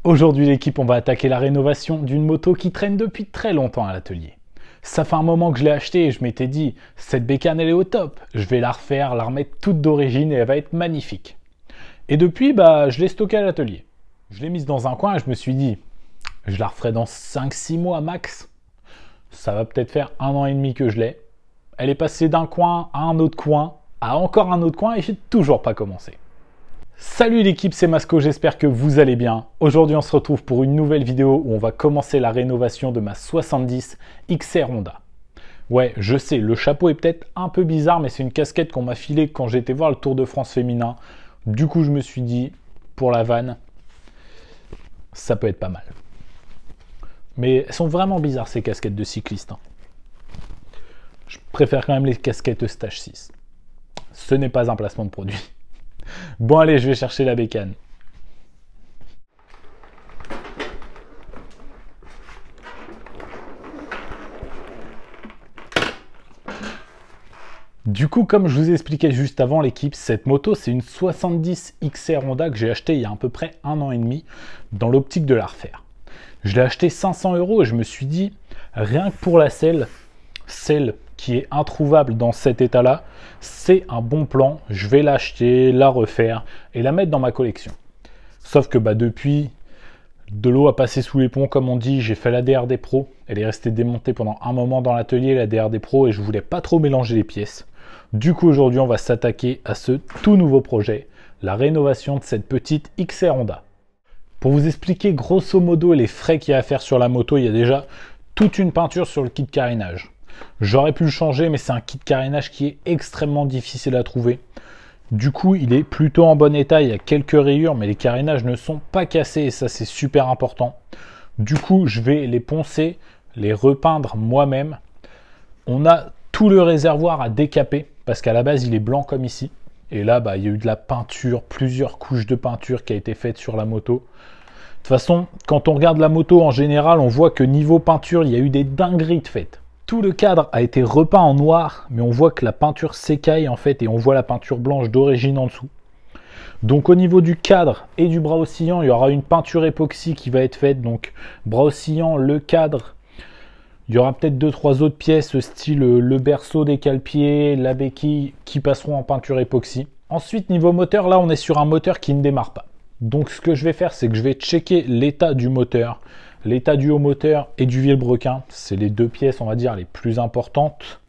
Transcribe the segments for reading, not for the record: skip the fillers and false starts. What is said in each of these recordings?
Aujourd'hui l'équipe, on va attaquer la rénovation d'une moto qui traîne depuis très longtemps à l'atelier. Ça fait un moment que je l'ai achetée et je m'étais dit, cette bécane elle est au top, je vais la refaire, la remettre toute d'origine et elle va être magnifique. Et depuis, je l'ai stockée à l'atelier. Je l'ai mise dans un coin et je me suis dit, je la referai dans 5-6 mois max. Ça va peut-être faire 1 an et demi que je l'ai. Elle est passée d'un coin à un autre coin, à encore un autre coin et j'ai toujours pas commencé. Salut l'équipe, c'est Masco, j'espère que vous allez bien. Aujourd'hui on se retrouve pour une nouvelle vidéo où on va commencer la rénovation de ma 70 XR Honda. Ouais, je sais, le chapeau est peut-être un peu bizarre, mais c'est une casquette qu'on m'a filée quand j'étais voir le Tour de France féminin. Du coup je me suis dit, pour la vanne, ça peut être pas mal. Mais elles sont vraiment bizarres ces casquettes de cyclistes. Je préfère quand même les casquettes Stage 6. Ce n'est pas un placement de produit. Bon allez, je vais chercher la bécane. Du coup, comme je vous expliquais juste avant l'équipe, cette moto c'est une 70 XR Honda que j'ai achetée il y a à peu près 1 an et demi dans l'optique de la refaire. Je l'ai acheté 500 € et je me suis dit, rien que pour la selle qui est introuvable dans cet état-là, c'est un bon plan. Je vais l'acheter, la refaire et la mettre dans ma collection. Sauf que depuis, de l'eau a passé sous les ponts, comme on dit. J'ai fait la DRD Pro. Elle est restée démontée pendant un moment dans l'atelier, la DRD Pro, et je voulais pas trop mélanger les pièces. Du coup, aujourd'hui, on va s'attaquer à ce tout nouveau projet, la rénovation de cette petite XR Honda. Pour vous expliquer grosso modo les frais qu'il y a à faire sur la moto, il y a déjà toute une peinture sur le kit carénage. J'aurais pu le changer, mais c'est un kit carénage qui est extrêmement difficile à trouver. Du coup, il est plutôt en bon état, il y a quelques rayures, mais les carénages ne sont pas cassés et ça c'est super important. Du coup, je vais les poncer, les repeindre moi-même. On a tout le réservoir à décaper, parce qu'à la base il est blanc comme ici. Et là, il y a eu de la peinture, plusieurs couches de peinture qui a été faite sur la moto. De toute façon, quand on regarde la moto en général, on voit que niveau peinture, il y a eu des dingueries de faites. Tout le cadre a été repeint en noir, mais on voit que la peinture s'écaille en fait et on voit la peinture blanche d'origine en dessous. Donc au niveau du cadre et du bras oscillant, il y aura une peinture époxy qui va être faite. Donc bras oscillant, le cadre, il y aura peut-être 2-3 autres pièces style le berceau des cale-pieds, la béquille qui passeront en peinture époxy. Ensuite niveau moteur, là on est sur un moteur qui ne démarre pas. Donc ce que je vais faire, c'est que je vais checker l'état du moteur, l'état du haut moteur et du vilebrequin. C'est les deux pièces, on va dire, les plus importantes.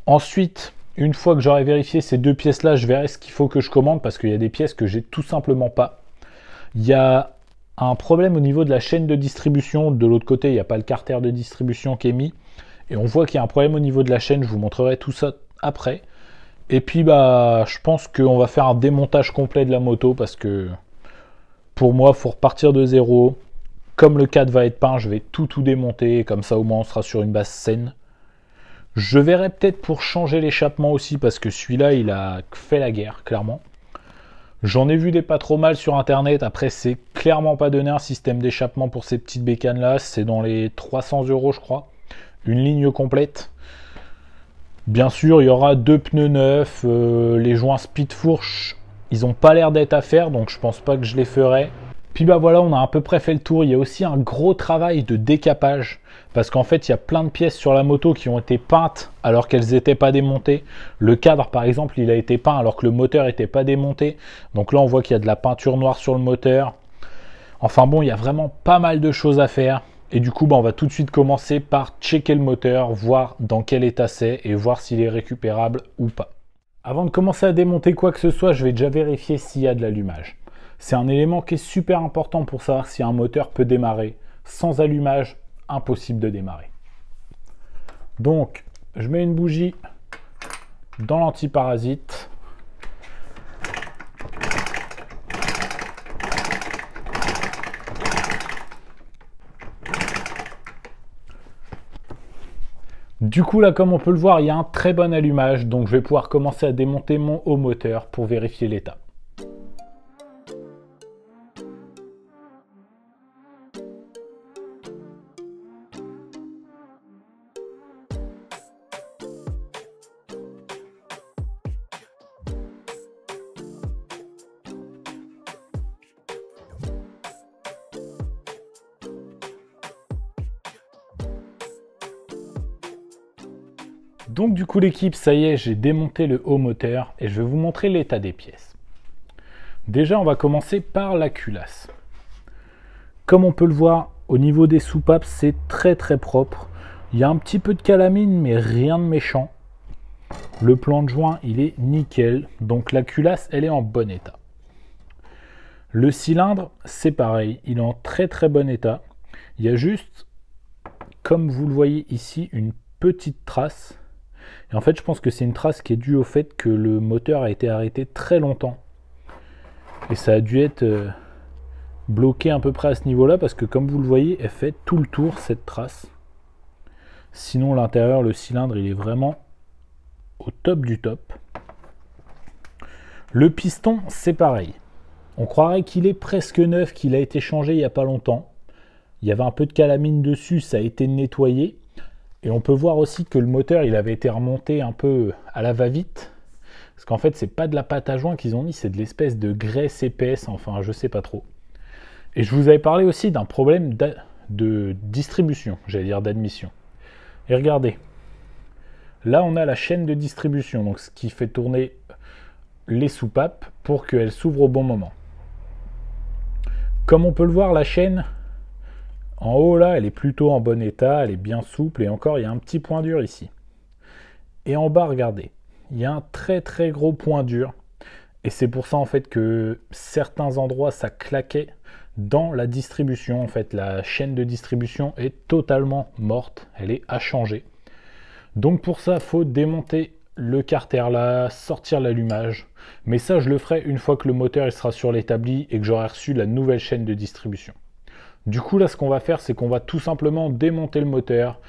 Ensuite, une fois que j'aurai vérifié ces deux pièces-là, je verrai ce qu'il faut que je commande parce qu'il y a des pièces que j'ai tout simplement pas. Il y a un problème au niveau de la chaîne de distribution. De l'autre côté, il n'y a pas le carter de distribution qui est mis. Et on voit qu'il y a un problème au niveau de la chaîne. Je vous montrerai tout ça après. Et puis, je pense qu'on va faire un démontage complet de la moto parce que pour moi, il faut repartir de zéro. Comme le cadre va être peint, je vais tout démonter. Comme ça, au moins, on sera sur une base saine. Je verrai peut-être pour changer l'échappement aussi, parce que celui-là, il a fait la guerre, clairement. J'en ai vu des pas trop mal sur Internet. Après, c'est clairement pas donné un système d'échappement pour ces petites bécanes-là. C'est dans les 300 €, je crois. Une ligne complète. Bien sûr, il y aura 2 pneus neufs. Les joints speed fourche, ils n'ont pas l'air d'être à faire, donc je pense pas que je les ferai. Puis voilà, on a à peu près fait le tour. Il y a aussi un gros travail de décapage, parce qu'en fait, il y a plein de pièces sur la moto qui ont été peintes alors qu'elles n'étaient pas démontées. Le cadre, par exemple, il a été peint alors que le moteur n'était pas démonté. Donc là, on voit qu'il y a de la peinture noire sur le moteur. Enfin bon, il y a vraiment pas mal de choses à faire. Et du coup, on va tout de suite commencer par checker le moteur, voir dans quel état c'est et voir s'il est récupérable ou pas. Avant de commencer à démonter quoi que ce soit, je vais déjà vérifier s'il y a de l'allumage. C'est un élément qui est super important pour savoir si un moteur peut démarrer. Sans allumage, impossible de démarrer. Donc, je mets une bougie dans l'antiparasite. Du coup, là, comme on peut le voir, il y a un très bon allumage. Donc, je vais pouvoir commencer à démonter mon haut moteur pour vérifier l'état. Donc du coup l'équipe, ça y est, j'ai démonté le haut moteur et je vais vous montrer l'état des pièces. Déjà, on va commencer par la culasse. Comme on peut le voir, au niveau des soupapes, c'est très propre. Il y a un petit peu de calamine, mais rien de méchant. Le plan de joint, il est nickel. Donc la culasse, elle est en bon état. Le cylindre, c'est pareil. Il est en très bon état. Il y a juste, comme vous le voyez ici, une petite trace. Et en fait, je pense que c'est une trace qui est due au fait que le moteur a été arrêté très longtemps. Et ça a dû être bloqué à peu près à ce niveau-là, parce que comme vous le voyez, elle fait tout le tour, cette trace. Sinon, l'intérieur, le cylindre, il est vraiment au top du top. Le piston, c'est pareil. On croirait qu'il est presque neuf, qu'il a été changé il n'y a pas longtemps. Il y avait un peu de calamine dessus, ça a été nettoyé. Et on peut voir aussi que le moteur, il avait été remonté un peu à la va-vite. Parce qu'en fait, c'est pas de la pâte à joint qu'ils ont mis, c'est de l'espèce de graisse épaisse, enfin, je sais pas trop. Et je vous avais parlé aussi d'un problème de distribution, j'allais dire d'admission. Et regardez, là, on a la chaîne de distribution, donc ce qui fait tourner les soupapes pour qu'elles s'ouvrent au bon moment. Comme on peut le voir, la chaîne, en haut, là, elle est plutôt en bon état, elle est bien souple, et encore, il y a un petit point dur ici. Et en bas, regardez. Il y a un très gros point dur et c'est pour ça en fait que certains endroits ça claquait dans la distribution. En fait, la chaîne de distribution est totalement morte, elle est à changer. Donc pour ça, il faut démonter le carter là, sortir l'allumage. Mais ça, je le ferai une fois que le moteur il sera sur l'établi et que j'aurai reçu la nouvelle chaîne de distribution. Du coup là, ce qu'on va faire, c'est qu'on va tout simplement démonter le moteur.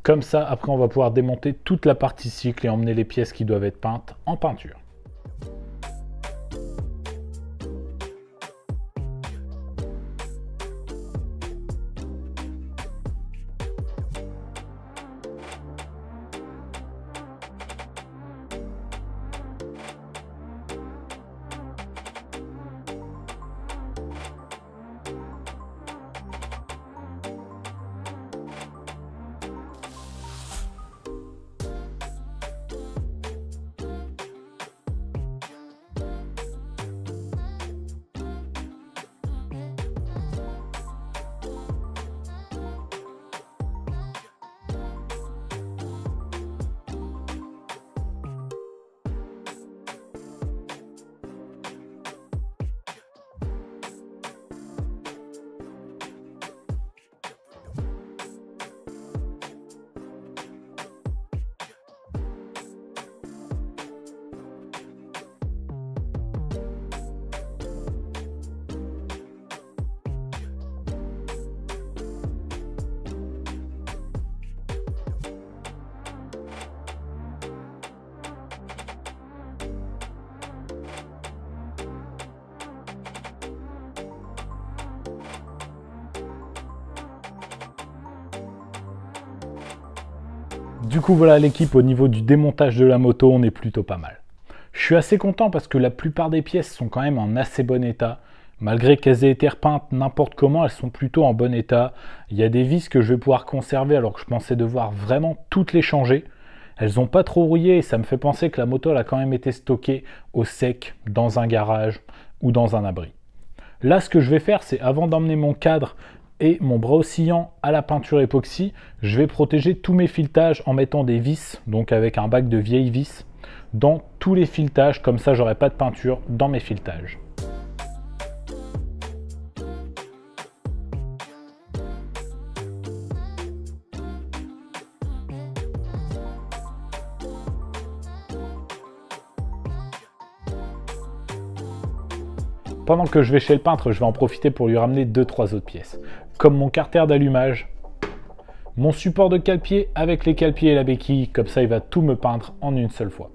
Comme ça, après, on va pouvoir démonter toute la partie cycle et emmener les pièces qui doivent être peintes en peinture. Du coup voilà l'équipe, au niveau du démontage de la moto, on est plutôt pas mal. Je suis assez content parce que la plupart des pièces sont quand même en assez bon état. Malgré qu'elles aient été repeintes n'importe comment, elles sont plutôt en bon état. Il y a des vis que je vais pouvoir conserver alors que je pensais devoir vraiment toutes les changer. Elles n'ont pas trop rouillé et ça me fait penser que la moto elle a quand même été stockée au sec, dans un garage ou dans un abri. Là ce que je vais faire, c'est avant d'emmener mon cadre et mon bras oscillant à la peinture époxy, je vais protéger tous mes filetages en mettant des vis, donc avec un bac de vieilles vis, dans tous les filetages, comme ça j'aurai pas de peinture dans mes filetages. Pendant que je vais chez le peintre, je vais en profiter pour lui ramener 2-3 autres pièces, comme mon carter d'allumage, mon support de cale-pied avec les cale-pieds et la béquille, comme ça il va tout me peindre en une seule fois.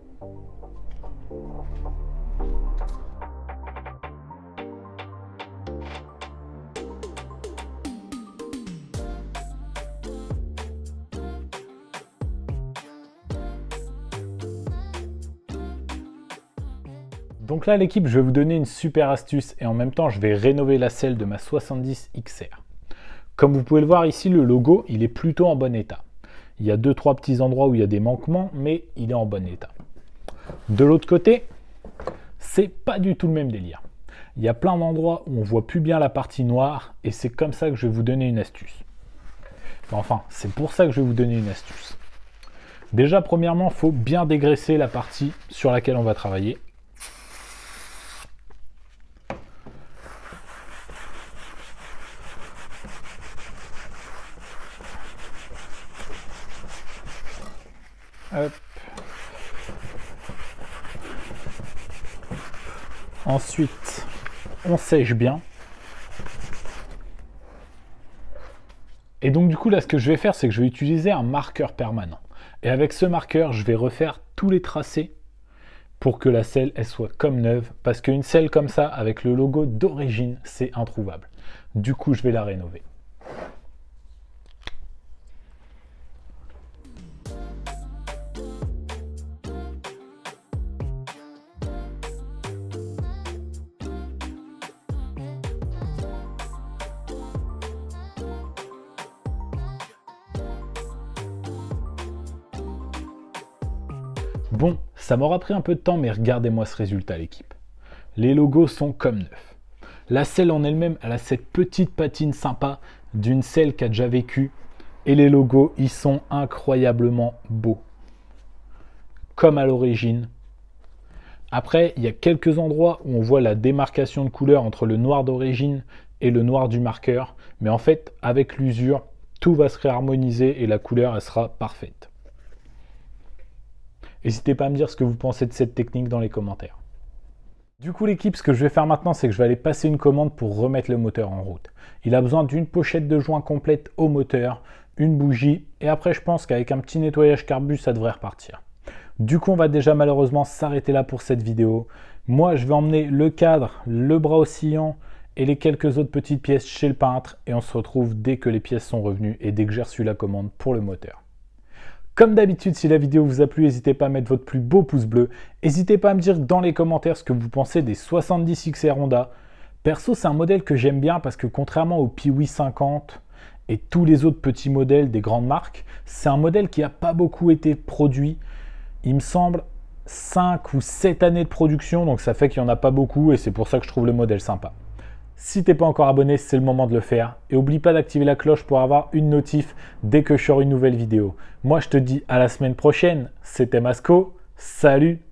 Donc là l'équipe, je vais vous donner une super astuce et en même temps je vais rénover la selle de ma 70 XR. Comme vous pouvez le voir ici, le logo il est plutôt en bon état. Il y a 2-3 petits endroits où il y a des manquements, mais il est en bon état. De l'autre côté, c'est pas du tout le même délire. Il y a plein d'endroits où on voit plus bien la partie noire et c'est comme ça que je vais vous donner une astuce. Enfin, c'est pour ça que je vais vous donner une astuce. Déjà, premièrement, il faut bien dégraisser la partie sur laquelle on va travailler. Hop. Ensuite, on sèche bien. Et donc du coup, là, ce que je vais faire, c'est que je vais utiliser un marqueur permanent. Et avec ce marqueur, je vais refaire tous les tracés pour que la selle, elle soit comme neuve. Parce qu'une selle comme ça, avec le logo d'origine, c'est introuvable. Du coup, je vais la rénover. Bon, ça m'aura pris un peu de temps, mais regardez-moi ce résultat, l'équipe. Les logos sont comme neufs. La selle en elle-même, elle a cette petite patine sympa d'une selle qui a déjà vécu. Et les logos, ils sont incroyablement beaux. Comme à l'origine. Après, il y a quelques endroits où on voit la démarcation de couleur entre le noir d'origine et le noir du marqueur. Mais en fait, avec l'usure, tout va se réharmoniser et la couleur, elle sera parfaite. N'hésitez pas à me dire ce que vous pensez de cette technique dans les commentaires. Du coup l'équipe, ce que je vais faire maintenant, c'est que je vais aller passer une commande pour remettre le moteur en route. Il a besoin d'une pochette de joint complète au moteur, une bougie, et après je pense qu'avec un petit nettoyage carbu, ça devrait repartir. Du coup on va déjà malheureusement s'arrêter là pour cette vidéo. Moi je vais emmener le cadre, le bras oscillant et les quelques autres petites pièces chez le peintre, et on se retrouve dès que les pièces sont revenues et dès que j'ai reçu la commande pour le moteur. Comme d'habitude, si la vidéo vous a plu, n'hésitez pas à mettre votre plus beau pouce bleu. N'hésitez pas à me dire dans les commentaires ce que vous pensez des 70 XR Honda. Perso, c'est un modèle que j'aime bien parce que contrairement au Piwi 50 et tous les autres petits modèles des grandes marques, c'est un modèle qui n'a pas beaucoup été produit. Il me semble 5 ou 7 années de production, donc ça fait qu'il n'y en a pas beaucoup et c'est pour ça que je trouve le modèle sympa. Si t'es pas encore abonné, c'est le moment de le faire. Et oublie pas d'activer la cloche pour avoir une notif dès que je sors une nouvelle vidéo. Moi, je te dis à la semaine prochaine. C'était Masco. Salut!